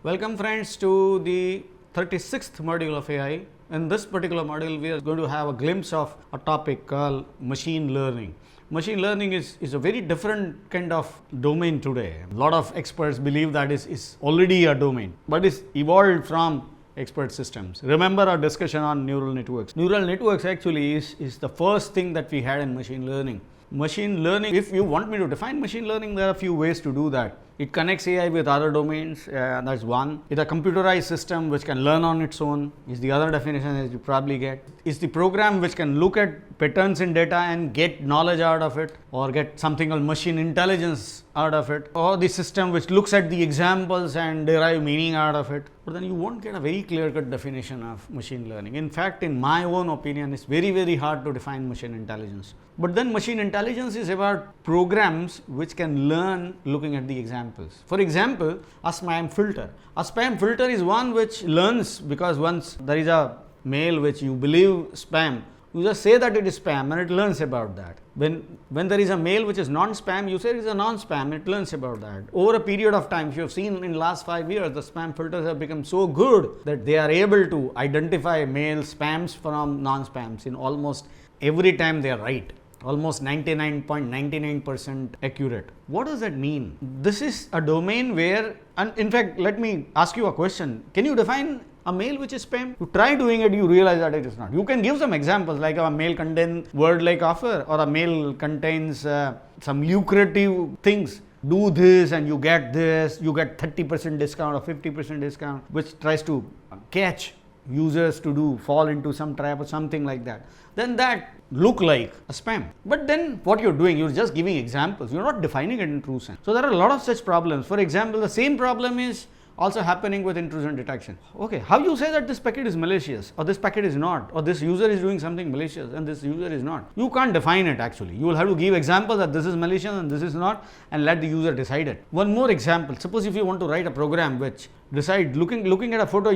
Welcome friends to the 36th module of AI. In this particular module, we are going to have a glimpse of a topic called machine learning. Machine learning is a very different kind of domain today. A lot of experts believe that is already a domain, but it's evolved from expert systems. Remember our discussion on neural networks. Neural networks actually is the first thing that we had in machine learning. Machine learning, if you want me to define machine learning, there are a few ways to do that. It connects AI with other domains, that's one. It's a computerized system which can learn on its own, is the other definition that you probably get. It's the program which can look at patterns in data and get knowledge out of it, or get something called machine intelligence out of it, or the system which looks at the examples and derive meaning out of it. But then you won't get a very clear-cut definition of machine learning. In fact, in my own opinion, it's very hard to define machine intelligence. But then machine intelligence is about programs which can learn looking at the examples. For example, a spam filter. A spam filter is one which learns because once there is a mail which you believe spam, you just say that it is spam and it learns about that. When there is a mail which is non-spam, you say it is a non-spam, it learns about that. Over a period of time, if you have seen in the last 5 years, the spam filters have become so good that they are able to identify mail spams from non-spams in almost every time they are right. Almost 99.99% accurate. What does that mean? This is a domain where, and in fact, let me ask you a question. Can you define a mail which is spam? You try doing it, you realize that it is not. You can give some examples like a mail contains word like offer, or a mail contains some lucrative things. Do this and you get this, you get 30% discount or 50% discount, which tries to catch users to fall into some trap or something like that. Then that look like a spam. But then what you're doing, you're just giving examples, you're not defining it in true sense. So there are a lot of such problems. For example, the same problem is also happening with intrusion detection. Okay, how you say that this packet is malicious, or this packet is not, or this user is doing something malicious and this user is not? You can't define it actually. You will have to give examples that this is malicious and this is not, and let the user decide it. One more example. Suppose if you want to write a program which decide looking at a photo,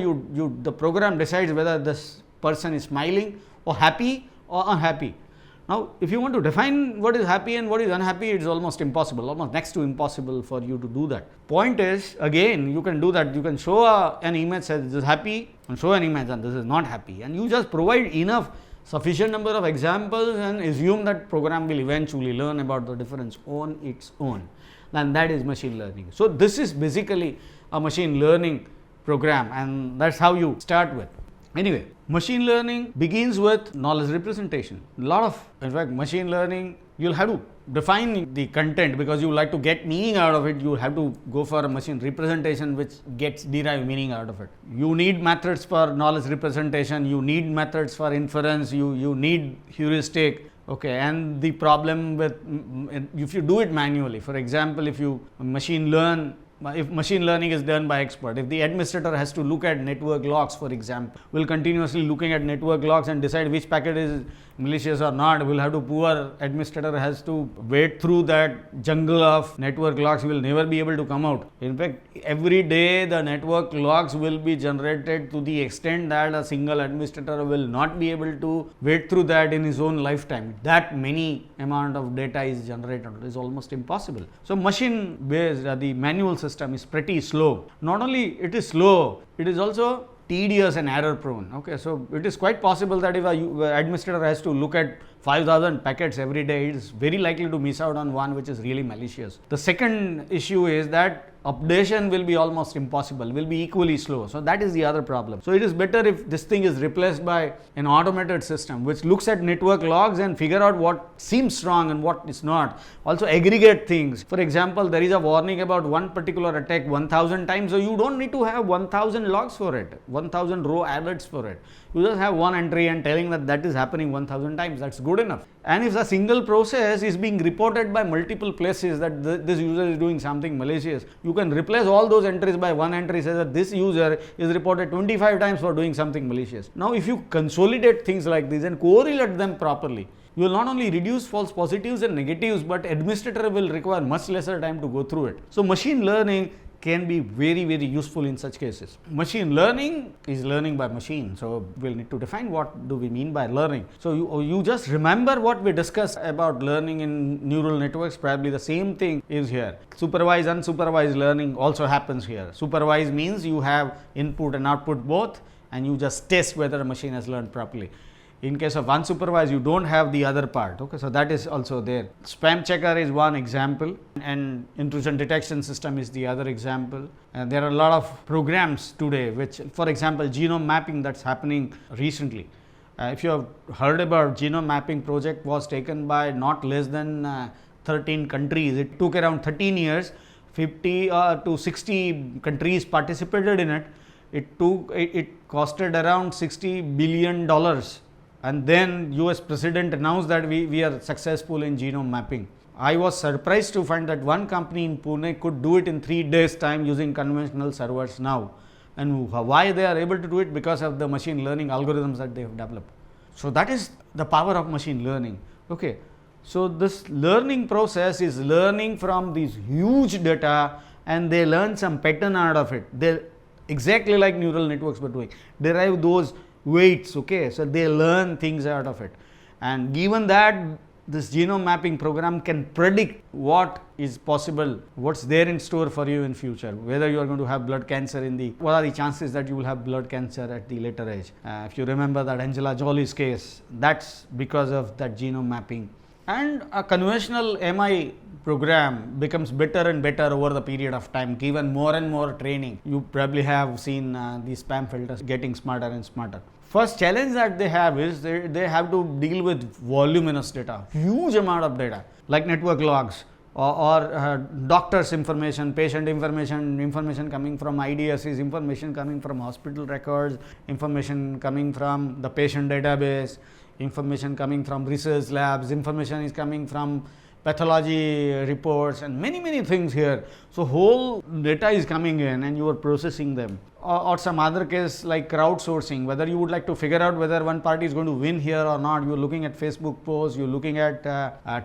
the program decides whether this person is smiling or happy or unhappy. Now, if you want to define what is happy and what is unhappy, it is almost impossible, almost next to impossible for you to do that. Point is, again, you can do that. You can show an image that this is happy and show an image that this is not happy, and you just provide enough sufficient number of examples and assume that program will eventually learn about the difference on its own. And that is machine learning. So this is basically a machine learning program, and that's how you start with. Anyway, machine learning begins with knowledge representation. In fact, machine learning, you'll have to define the content because you like to get meaning out of it. You have to go for a machine representation which gets derived meaning out of it. You need methods for knowledge representation, you need methods for inference, you need heuristic. Okay, and the problem with if you do it manually, for example, if machine learning is done by expert, if the administrator has to look at network logs, for example, will continuously looking at network logs and decide which packet is malicious or not, poor administrator has to wade through that jungle of network logs, will never be able to come out. In fact, every day the network logs will be generated to the extent that a single administrator will not be able to wade through that in his own lifetime. That many amount of data is generated, is almost impossible. So machine based, the manual system is pretty slow. Not only it is slow, it is also tedious and error prone. Okay, so it is quite possible that if an administrator has to look at 5,000 packets every day, it is very likely to miss out on one which is really malicious. The second issue is that updation will be almost impossible, will be equally slow. So that is the other problem. So it is better if this thing is replaced by an automated system which looks at network logs and figure out what seems strong and what is not. Also aggregate things. For example, there is a warning about one particular attack 1,000 times, so you don't need to have 1,000 logs for it, 1,000 row alerts for it. You just have one entry and telling that is happening 1,000 times. That's good enough. And if a single process is being reported by multiple places that this user is doing something malicious, you can replace all those entries by one entry says that this user is reported 25 times for doing something malicious. Now, if you consolidate things like this and correlate them properly, you will not only reduce false positives and negatives, but administrator will require much lesser time to go through it. So machine learning can be very, very useful in such cases. Machine learning is learning by machine. So we'll need to define what do we mean by learning. So you just remember what we discussed about learning in neural networks. Probably the same thing is here. Supervised, unsupervised learning also happens here. Supervised means you have input and output both, and you just test whether a machine has learned properly. In case of unsupervised, you don't have the other part. Okay, so that is also there. Spam checker is one example, and intrusion detection system is the other example. And there are a lot of programs today which, for example, genome mapping that's happening recently. If you have heard about genome mapping project, was taken by not less than 13 countries. It took around 13 years. 50 to 60 countries participated in it. It costed around $60 billion. And then US president announced that we are successful in genome mapping. I was surprised to find that one company in Pune could do it in 3 days time using conventional servers now. And why they are able to do it? Because of the machine learning algorithms that they have developed. So that is the power of machine learning. Okay. So this learning process is learning from these huge data, and they learn some pattern out of it. They exactly like neural networks were doing, derive those weights. Okay, so they learn things out of it, and given that this genome mapping program can predict what is possible, what's there in store for you in future, whether you are going to have blood cancer what are the chances that you will have blood cancer at the later age. If you remember that Angela Jolie's case, that's because of that genome mapping. And a conventional MI program becomes better and better over the period of time, given more and more training. You probably have seen these spam filters getting smarter and smarter. First challenge that they have is they have to deal with voluminous data, huge amount of data, like network logs or doctor's information, patient information coming from IDSs, information coming from hospital records, information coming from the patient database, information coming from research labs, information is coming from pathology reports, and many things here. So whole data is coming in and you are processing them. Or some other case like crowdsourcing, whether you would like to figure out whether one party is going to win here or not. You're looking at Facebook posts, you're looking at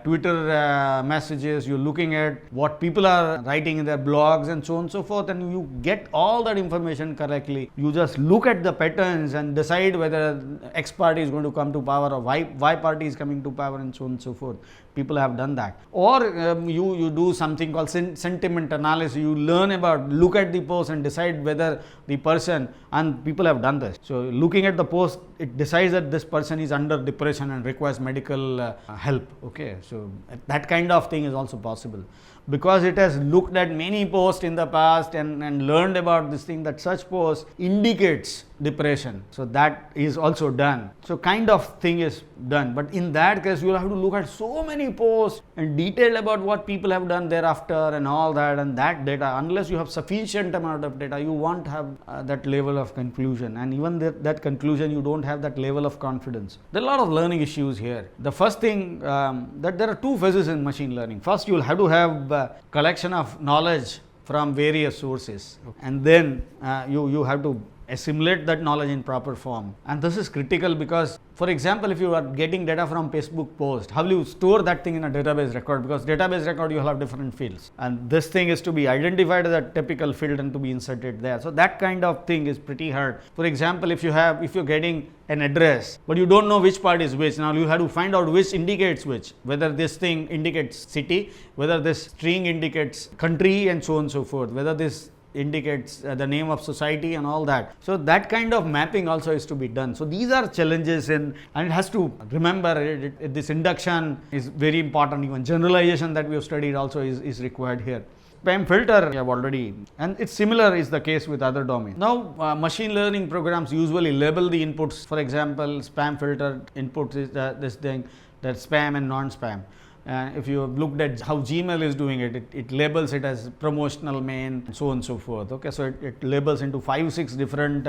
Twitter messages, you're looking at what people are writing in their blogs and so on and so forth, and you get all that information correctly. You just look at the patterns and decide whether X party is going to come to power or Y party is coming to power, and so on and so forth. People have done that. Or you do something called sentiment analysis. You learn about, look at the post and decide whether the person, and people have done this. So looking at the post, it decides that this person is under depression and requires medical help. Okay, so that kind of thing is also possible, because it has looked at many posts in the past and learned about this thing, that such post indicates depression. So that is also done. So kind of thing is done. But in that case, you will have to look at so many posts and detail about what people have done thereafter and all that, and that data, unless you have sufficient amount of data, you won't have that level of conclusion, and even that conclusion, you don't have that level of confidence. There are a lot of learning issues here. The first thing, that there are two phases in machine learning. First, you will have to have collection of knowledge from various sources, and then you have to assimilate that knowledge in proper form. And this is critical because, for example, if you are getting data from Facebook post, how will you store that thing in a database record? Because database record, you will have different fields, and this thing is to be identified as a typical field and to be inserted there. So that kind of thing is pretty hard. For example, if you're getting an address, but you don't know which part is which, now you have to find out which indicates which, whether this thing indicates city, whether this string indicates country, and so on and so forth, whether this indicates the name of society and all that. So that kind of mapping also is to be done. So these are challenges, and it has to remember this induction is very important. Even generalization that we have studied also is required here. Spam filter we have already, and it's similar is the case with other domains. Now machine learning programs usually label the inputs. For example, spam filter inputs is this thing, that spam and non-spam. If you have looked at how Gmail is doing it labels it as promotional main, and so on and so forth. Okay, so it labels into 5-6 different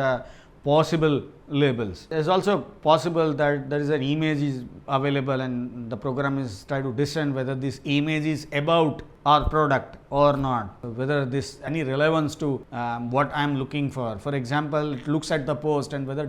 possible labels. It's also possible that there is an image is available and the program is trying to discern whether this image is about our product or not, whether this any relevance to what I am looking for. For example, it looks at the post and whether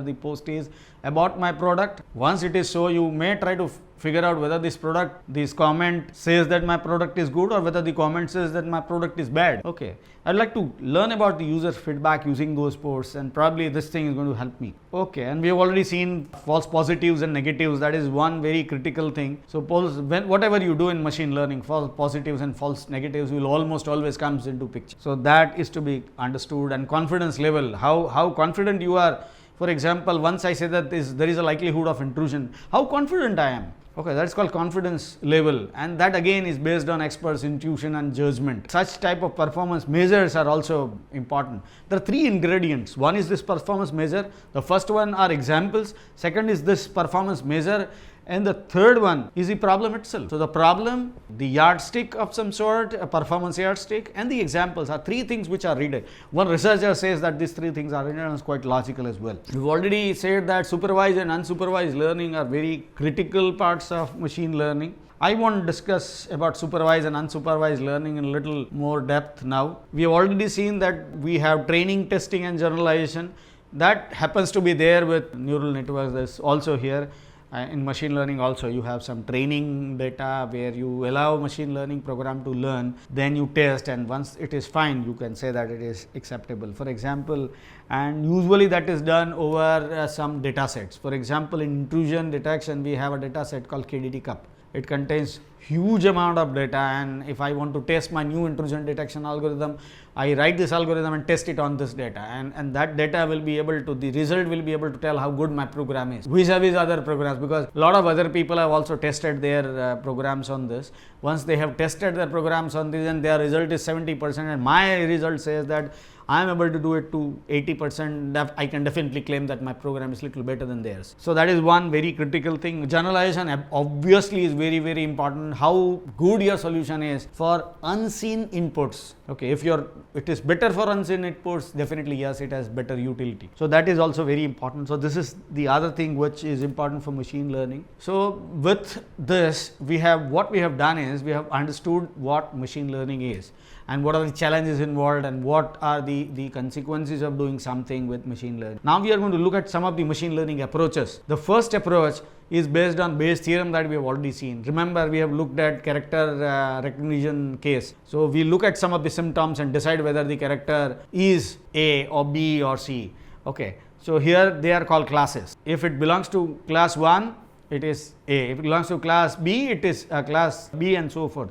the post is about my product. Once it is so, you may try to figure out whether this comment says that my product is good or whether the comment says that my product is bad. Okay, I'd like to learn about the user feedback using those posts, and probably this thing is going to help me. Okay, and we have already seen false positives and negatives. That is one very critical thing. So whatever you do in machine learning, false positives and false negatives will almost always comes into picture. So that is to be understood. And confidence level, how confident you are. For example, once I say that there is a likelihood of intrusion, how confident I am. Okay, that's called confidence level, and that again is based on experts' intuition and judgment. Such type of performance measures are also important. There are three ingredients. One is this performance measure. The first one are examples. Second is this performance measure. And the third one is the problem itself. So the problem, the yardstick of some sort, a performance yardstick, and the examples are three things which are readed. One researcher says that these three things are readed, and it's quite logical as well. We've already said that supervised and unsupervised learning are very critical parts of machine learning. I want to discuss about supervised and unsupervised learning in a little more depth now. We have already seen that we have training, testing, and generalization. That happens to be there with neural networks. There's also here. In machine learning also you have some training data where you allow machine learning program to learn, then you test, and once it is fine you can say that it is acceptable. For example, and usually that is done over some data sets. For example, in intrusion detection we have a data set called KDD cup. It contains huge amount of data, and if I want to test my new intrusion detection algorithm, I write this algorithm and test it on this data, and that data will be able to, the result will be able to tell how good my program is vis-a-vis other programs, because a lot of other people have also tested their programs on this. Once they have tested their programs on this and their result is 70%, and my result says that I am able to do it to 80%, I can definitely claim that my program is little better than theirs. So that is one very critical thing. Generalization obviously is very, very important. How good your solution is for unseen inputs. Okay, if it is better for unseen inputs, definitely yes, it has better utility. So that is also very important. So this is the other thing which is important for machine learning. So with this, what we have done is we have understood what machine learning is, and what are the challenges involved, and what are the consequences of doing something with machine learning. Now we are going to look at some of the machine learning approaches. The first approach is based on Bayes' theorem that we have already seen. Remember, we have looked at character recognition case. So we look at some of the symptoms and decide whether the character is A or B or C. Okay, so here they are called classes. If it belongs to class 1, it is A. If it belongs to class B, it is class B, and so forth.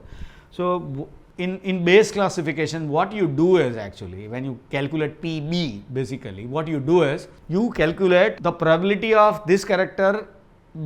So in Bayes classification, what you do is actually, when you calculate PB, basically what you do is you calculate the probability of this character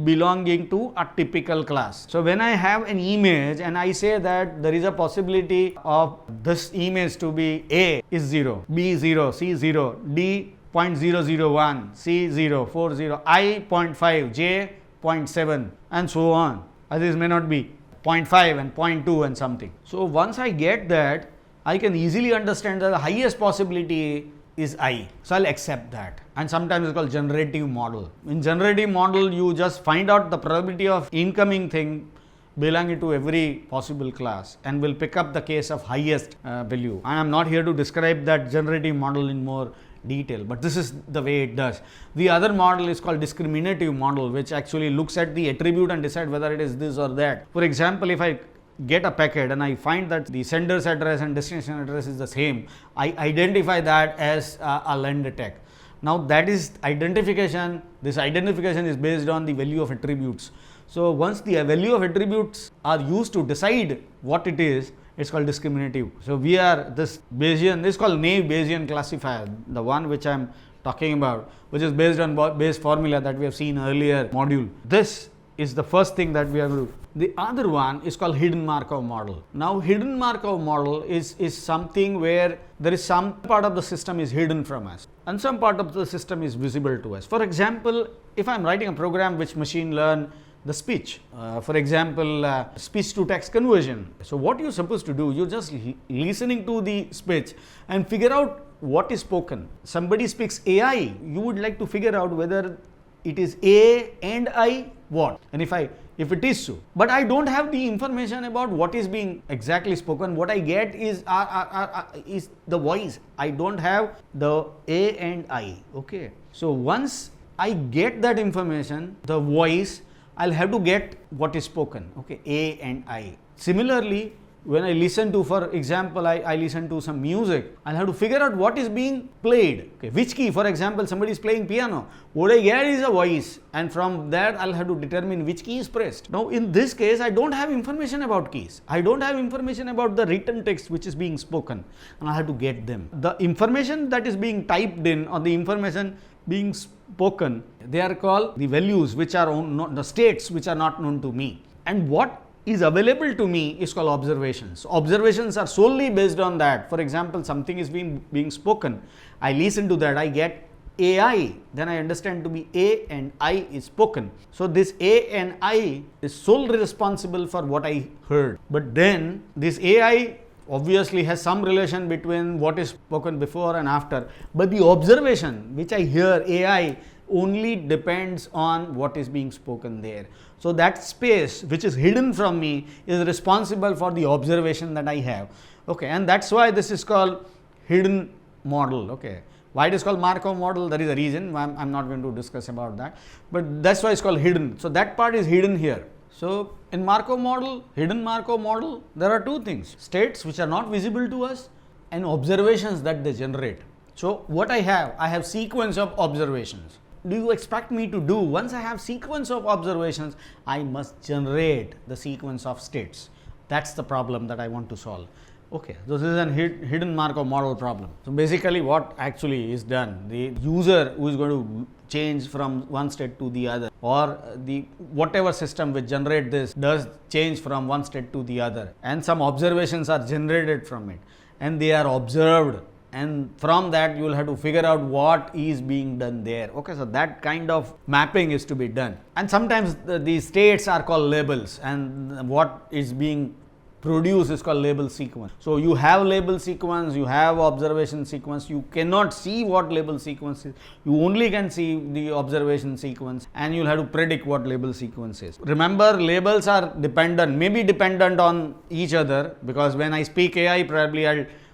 belonging to a typical class. So when I have an image and I say that there is a possibility of this image to be A is 0, B 0, C 0, D 0.001, C 0, 40, I 0.5, J 0.7, and so on. Others may not be 0.5 and 0.2 and something. So once I get that, I can easily understand that the highest possibility is I. So I'll accept that. And sometimes it's called generative model. In generative model, you just find out the probability of incoming thing belonging to every possible class and will pick up the case of highest value. And I'm not here to describe that generative model in more detail, but this is the way it does. The other model is called discriminative model, which actually looks at the attribute and decide whether it is this or that. For example, if I get a packet and I find that the sender's address and destination address is the same, I identify that as a lend attack. Now that is identification. This identification is based on the value of attributes. So once the value of attributes are used to decide what it is, it's called discriminative. So we are this Bayesian, this is called naive Bayesian classifier, the one which I am talking about, which is based on Bayes formula that we have seen earlier module. This is the first thing that we have to do. The other one is called hidden Markov model. Now hidden Markov model is something where there is some part of the system is hidden from us and some part of the system is visible to us. For example, if I am writing a program which machine learn the speech, for example, speech to text conversion. So what you're supposed to do, you're just listening to the speech and figure out what is spoken. Somebody speaks AI, you would like to figure out whether it is A and I what, and if it is so, but I don't have the information about what is being exactly spoken. What I get is the voice. I don't have the A and I. Okay, so once I get that information, the voice, I'll have to get what is spoken. Okay, A and I. Similarly, when I listen to, for example, I listen to some music, I'll have to figure out what is being played. Okay, which key, for example, somebody is playing piano. What I get is a voice, and from that I'll have to determine which key is pressed. Now, in this case, I don't have information about keys. I don't have information about the written text which is being spoken, and I have to get them. The information that is being typed in, or the information being spoken, they are called the values, which are the states which are not known to me. And what is available to me is called observations. Observations are solely based on that. For example, something is being spoken. I listen to that, I get AI, then I understand to be A and I is spoken. So this A and I is solely responsible for what I heard. But then this AI obviously has some relation between what is spoken before and after. But the observation which I hear, AI, only depends on what is being spoken there. So that space which is hidden from me is responsible for the observation that I have. Okay, and that's why this is called hidden model. Okay, why it is called Markov model, there is a reason. I'm not going to discuss about that, but that's why it's called hidden. So that part is hidden here. So in Markov model, hidden Markov model, there are two things: states which are not visible to us and observations that they generate. So what I have sequence of observations. Do you expect me to do? Once I have sequence of observations, I must generate the sequence of states. That's the problem that I want to solve. Okay, so this is a hidden Markov model problem. So basically what actually is done, the user who is going to change from one state to the other, or the whatever system which generate this does change from one state to the other, and some observations are generated from it, and they are observed, and from that you will have to figure out what is being done there. Okay, so that kind of mapping is to be done, and sometimes the states are called labels, and what is being produced is called label sequence. So you have label sequence, you have observation sequence. You cannot see what label sequence is, you only can see the observation sequence, and you'll have to predict what label sequence is. Remember, labels are dependent, maybe dependent on each other, because when I speak AI, probably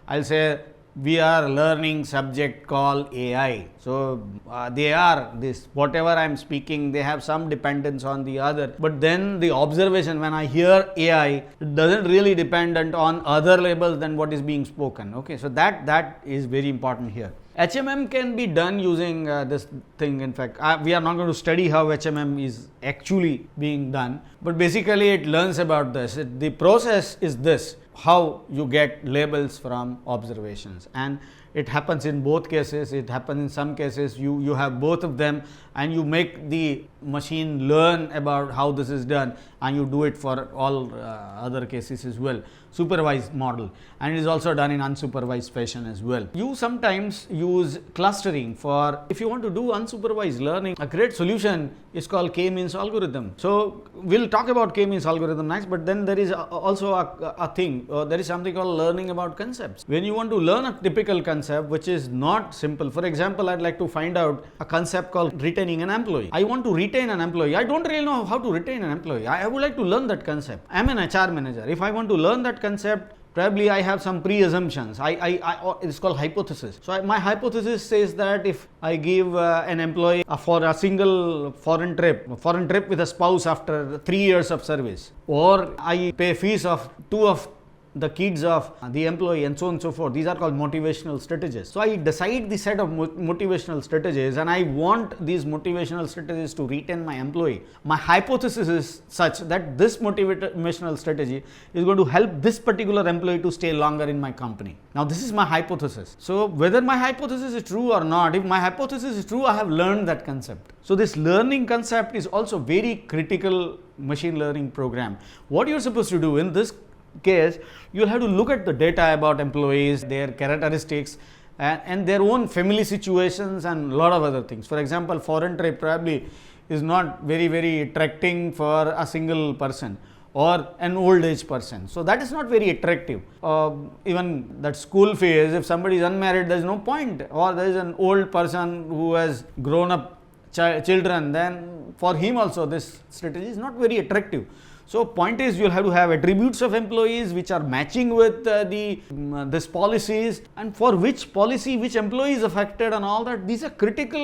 I'll say we are learning subject called AI. So they are this, whatever I am speaking, they have some dependence on the other. But then the observation, when I hear AI, it doesn't really dependent on other labels than what is being spoken. Okay, so that is very important here. HMM can be done using this thing. In fact, we are not going to study how HMM is actually being done, but basically it learns about this. The process is this: how you get labels from observations, and it happens in both cases. It happens in some cases you have both of them, and you make the machine learn about how this is done, and you do it for all other cases as well. Supervised model, and it is also done in unsupervised fashion as well. You sometimes use clustering for, if you want to do unsupervised learning. A great solution is called K-means algorithm. So we'll talk about K-means algorithm next, but then there is also a thing, there is something called learning about concepts. When you want to learn a typical concept which is not simple, for example, I'd like to find out a concept called retaining an employee. I want to retain an employee. I don't really know how to retain an employee. I would like to learn that concept. I'm an HR manager. If I want to learn that concept, probably I have some pre-assumptions. It's called hypothesis. So my hypothesis says that if I give an employee for a single foreign trip with a spouse after 3 years of service, or I pay fees of 2 of the kids of the employee, and so on and so forth. These are called motivational strategies. So I decide the set of motivational strategies, and I want these motivational strategies to retain my employee. My hypothesis is such that this motivational strategy is going to help this particular employee to stay longer in my company. Now this is my hypothesis. So whether my hypothesis is true or not, if my hypothesis is true, I have learned that concept. So this learning concept is also very critical machine learning program. What you're supposed to do in this case, you'll have to look at the data about employees, their characteristics, and their own family situations, and a lot of other things. For example, foreign trip probably is not very attracting for a single person, or an old age person. So that is not very attractive. Even that school phase, if somebody is unmarried, there is no point, or there is an old person who has grown up children, then for him also this strategy is not very attractive. So point is, you'll have to have attributes of employees which are matching with this policies, and for which policy which employee is affected and all that. These are critical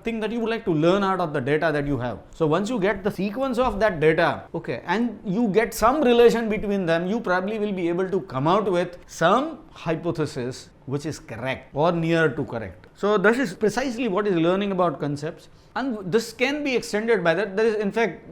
thing that you would like to learn out of the data that you have. So once you get the sequence of that data, okay, and you get some relation between them, you probably will be able to come out with some hypothesis which is correct or near to correct. So this is precisely what is learning about concepts, and this can be extended by that. There is in fact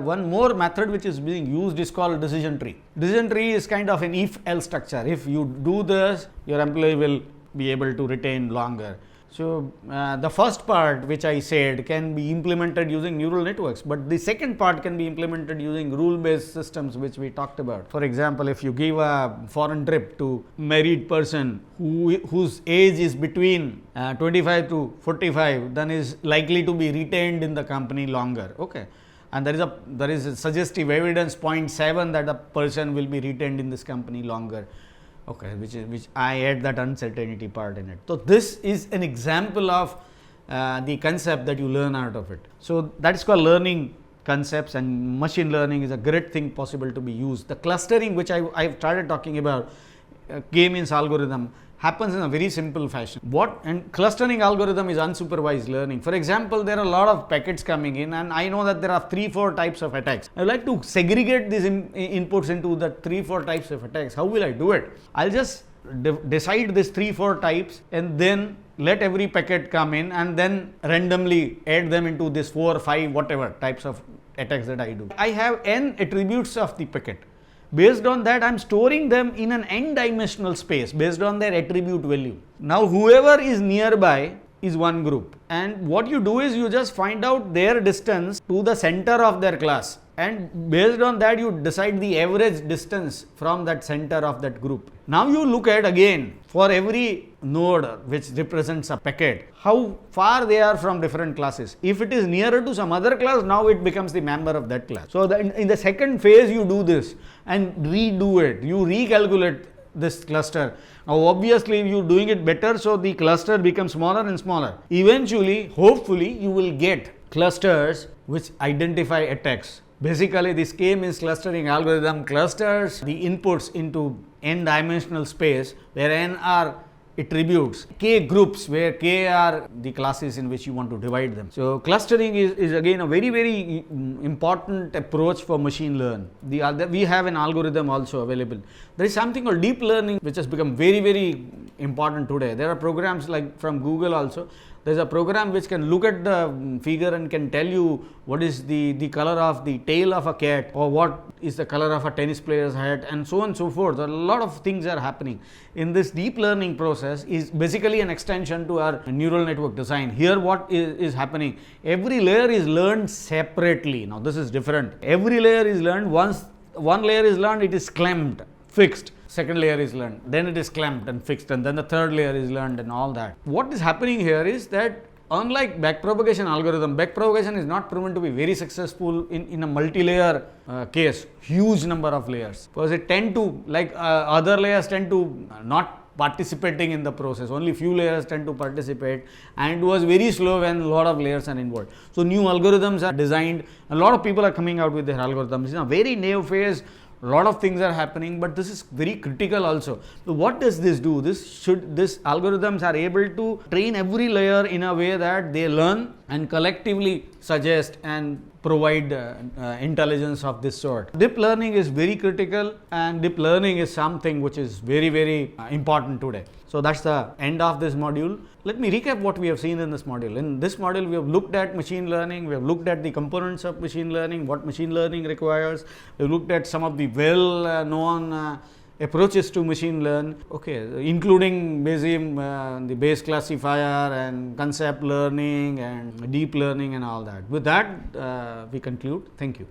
one more method which is being used is called decision tree. Decision tree is kind of an if-else structure. If you do this, your employee will be able to retain longer. So the first part which I said can be implemented using neural networks, but the second part can be implemented using rule-based systems which we talked about. For example, if you give a foreign trip to married person whose age is between 25 to 45, then is likely to be retained in the company longer. Okay, and there is a suggestive evidence 0.7 that a person will be retained in this company longer. Okay, which I add that uncertainty part in it. So this is an example of the concept that you learn out of it. So that is called learning concepts, and machine learning is a great thing possible to be used. The clustering which I've started talking about, K means algorithm, happens in a very simple fashion. And clustering algorithm is unsupervised learning. For example, there are a lot of packets coming in, and I know that there are 3-4 types of attacks. I would like to segregate these inputs into the 3-4 types of attacks. How will I do it? I'll just decide these 3-4 types and then let every packet come in and then randomly add them into this 4 or 5 whatever types of attacks that I do. I have n attributes of the packet. Based on that, I am storing them in an n-dimensional space based on their attribute value. Now, whoever is nearby is one group, and what you do is you just find out their distance to the center of their class, and based on that you decide the average distance from that center of that group. Now you look at again for every node which represents a packet, how far they are from different classes. If it is nearer to some other class, now it becomes the member of that class. So in the second phase you do this and redo it, you recalculate this cluster. Now obviously you are doing it better, so the cluster becomes smaller and smaller. Eventually, hopefully, you will get clusters which identify attacks. Basically, this K means clustering algorithm clusters the inputs into n-dimensional space where n are attributes, K groups where K are the classes in which you want to divide them. So clustering is again a very important approach for machine learn. We have an algorithm also available. There is something called deep learning which has become very important today. There are programs like from Google also. There is a program which can look at the figure and can tell you what is the color of the tail of a cat, or what is the color of a tennis player's hat, and so on and so forth. A lot of things are happening in this deep learning process. Is basically an extension to our neural network design. Here what is happening, every layer is learned separately. Now this is different. Every layer is learned. Once one layer is learned, it is clamped, fixed. Second layer is learned, then it is clamped and fixed, and then the third layer is learned and all that. What is happening here is that unlike backpropagation algorithm, backpropagation is not proven to be very successful in a multi-layer case, huge number of layers, because it tend to, like other layers tend to not participating in the process. Only few layers tend to participate, and it was very slow when a lot of layers are involved. So new algorithms are designed. A lot of people are coming out with their algorithms. In a very new phase, a lot of things are happening, but this is very critical also. So what does this do? This algorithms are able to train every layer in a way that they learn and collectively suggest and provide intelligence of this sort. Deep learning is very critical, and deep learning is something which is very important today. So that's the end of this module. Let me recap what we have seen in this module. In this module, we have looked at machine learning, we have looked at the components of machine learning, what machine learning requires, we have looked at some of the well-known approaches to machine learn, including Bayesian, the Bayes classifier, and concept learning and deep learning and all that. With that, we conclude. Thank you.